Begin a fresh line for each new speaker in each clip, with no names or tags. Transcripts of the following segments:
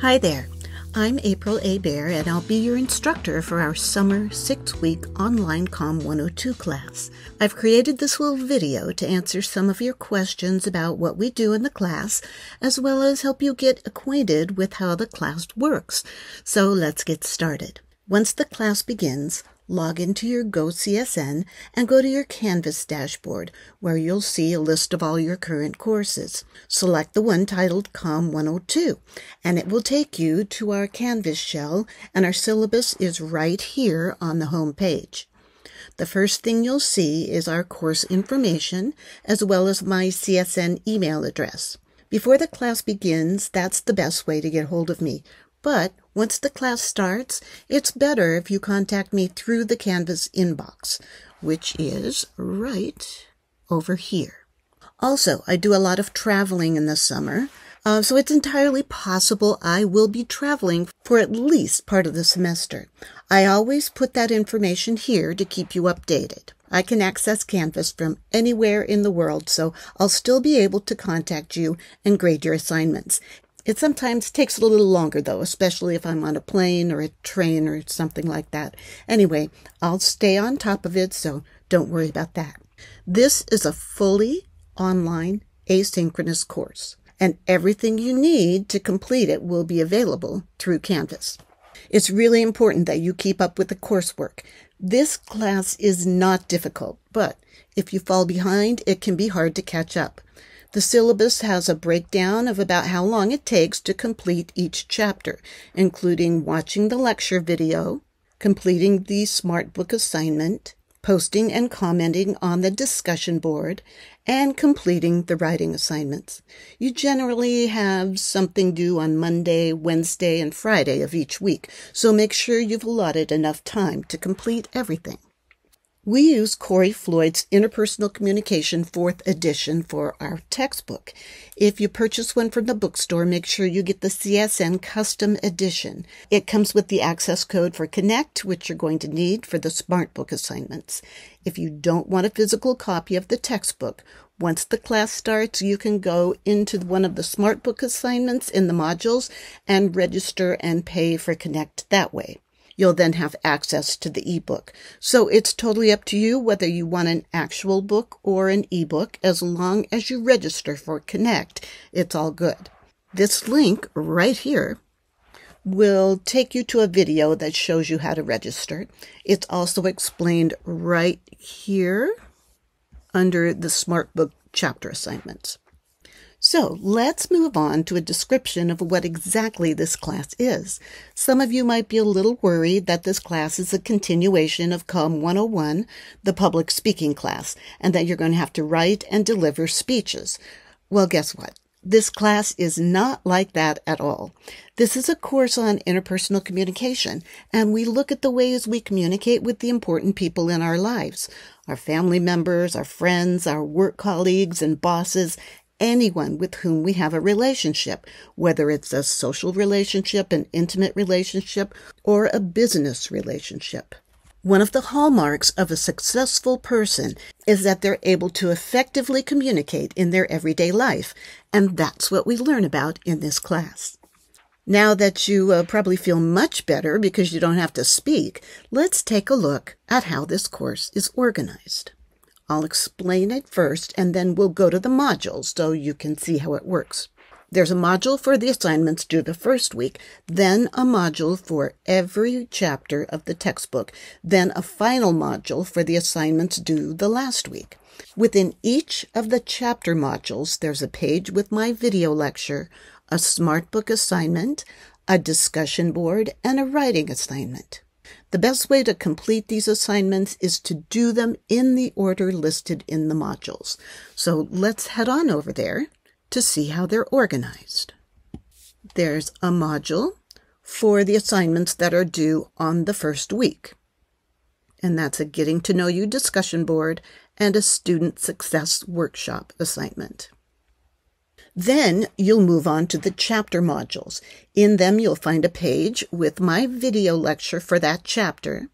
Hi there, I'm April A. Bear, and I'll be your instructor for our summer 6-week online COM 102 class. I've created this little video to answer some of your questions about what we do in the class, as well as help you get acquainted with how the class works. So let's get started. Once the class begins, log into your GoCSN and go to your Canvas dashboard, where you'll see a list of all your current courses. Select the one titled COM 102, and it will take you to our Canvas shell, and our syllabus is right here on the home page. The first thing you'll see is our course information, as well as my CSN email address. Before the class begins, that's the best way to get hold of me. But once the class starts, it's better if you contact me through the Canvas inbox, which is right over here. Also, I do a lot of traveling in the summer, so it's entirely possible I will be traveling for at least part of the semester. I always put that information here to keep you updated. I can access Canvas from anywhere in the world, so I'll still be able to contact you and grade your assignments. It sometimes takes a little longer, though, especially if I'm on a plane or a train or something like that. Anyway, I'll stay on top of it, so don't worry about that. This is a fully online asynchronous course, and everything you need to complete it will be available through Canvas. It's really important that you keep up with the coursework. This class is not difficult, but if you fall behind, it can be hard to catch up. The syllabus has a breakdown of about how long it takes to complete each chapter, including watching the lecture video, completing the SmartBook assignment, posting and commenting on the discussion board, and completing the writing assignments. You generally have something due on Monday, Wednesday, and Friday of each week, so make sure you've allotted enough time to complete everything. We use Corey Floyd's Interpersonal Communication 4th edition for our textbook. If you purchase one from the bookstore, make sure you get the CSN Custom Edition. It comes with the access code for Connect, which you're going to need for the SmartBook assignments. If you don't want a physical copy of the textbook, once the class starts, you can go into one of the SmartBook assignments in the modules and register and pay for Connect that way. You'll then have access to the ebook. So it's totally up to you whether you want an actual book or an ebook. As long as you register for Connect, it's all good. This link right here will take you to a video that shows you how to register. It's also explained right here under the SmartBook chapter assignments. So let's move on to a description of what exactly this class is. Some of you might be a little worried that this class is a continuation of COM 101, the public speaking class, and that you're going to have to write and deliver speeches. Well, guess what? This class is not like that at all. This is a course on interpersonal communication, and we look at the ways we communicate with the important people in our lives, our family members, our friends, our work colleagues and bosses, anyone with whom we have a relationship, whether it's a social relationship, an intimate relationship, or a business relationship. One of the hallmarks of a successful person is that they're able to effectively communicate in their everyday life, and that's what we learn about in this class. Now that you probably feel much better because you don't have to speak, let's take a look at how this course is organized. I'll explain it first, and then we'll go to the modules so you can see how it works. There's a module for the assignments due the first week, then a module for every chapter of the textbook, then a final module for the assignments due the last week. Within each of the chapter modules, there's a page with my video lecture, a SmartBook assignment, a discussion board, and a writing assignment. The best way to complete these assignments is to do them in the order listed in the modules. So let's head on over there to see how they're organized. There's a module for the assignments that are due on the first week, and that's a Getting to Know You discussion board and a Student Success Workshop assignment. Then you'll move on to the chapter modules. In them, you'll find a page with my video lecture for that chapter.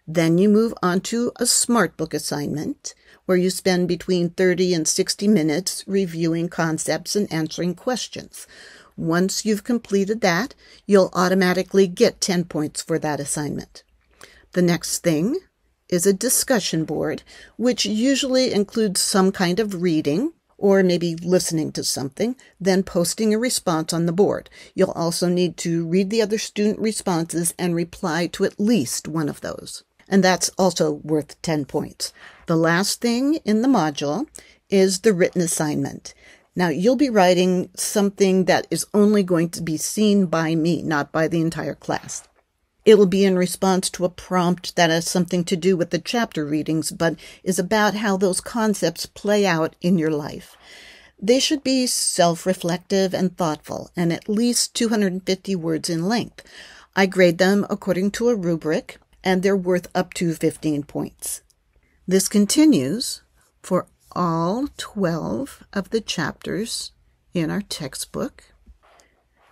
Then you move on to a SmartBook assignment, where you spend between 30 and 60 minutes reviewing concepts and answering questions. Once you've completed that, you'll automatically get 10 points for that assignment. The next thing is a discussion board, which usually includes some kind of reading or maybe listening to something, then posting a response on the board. You'll also need to read the other student responses and reply to at least one of those. And that's also worth 10 points. The last thing in the module is the written assignment. Now, you'll be writing something that is only going to be seen by me, not by the entire class. It will be in response to a prompt that has something to do with the chapter readings, but is about how those concepts play out in your life. They should be self-reflective and thoughtful, and at least 250 words in length. I grade them according to a rubric, and they're worth up to 15 points. This continues for all 12 of the chapters in our textbook.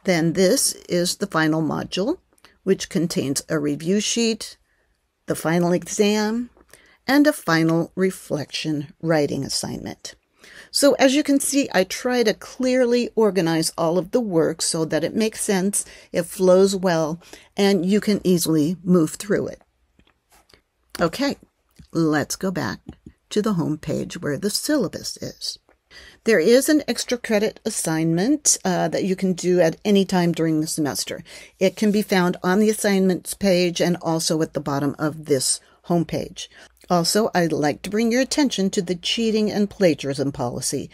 Then this is the final module, which contains a review sheet, the final exam, and a final reflection writing assignment. So as you can see, I try to clearly organize all of the work so that it makes sense, it flows well, and you can easily move through it. Okay, let's go back to the home page where the syllabus is. There is an extra credit assignment that you can do at any time during the semester. It can be found on the assignments page and also at the bottom of this home page. Also, I'd like to bring your attention to the cheating and plagiarism policy.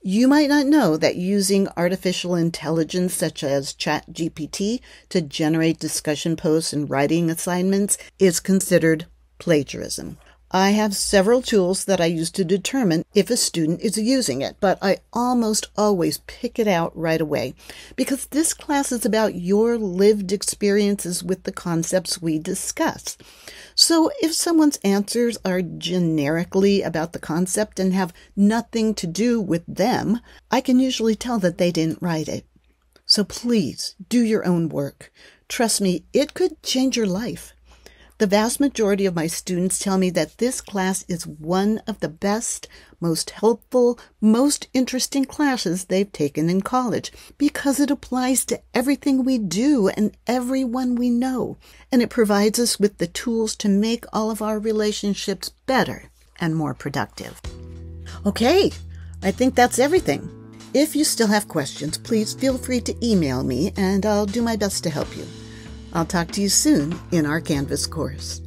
You might not know that using artificial intelligence such as ChatGPT to generate discussion posts and writing assignments is considered plagiarism. I have several tools that I use to determine if a student is using it, but I almost always pick it out right away because this class is about your lived experiences with the concepts we discuss. So if someone's answers are generically about the concept and have nothing to do with them, I can usually tell that they didn't write it. So please do your own work. Trust me, it could change your life. The vast majority of my students tell me that this class is one of the best, most helpful, most interesting classes they've taken in college because it applies to everything we do and everyone we know, and it provides us with the tools to make all of our relationships better and more productive. Okay, I think that's everything. If you still have questions, please feel free to email me and I'll do my best to help you. I'll talk to you soon in our Canvas course.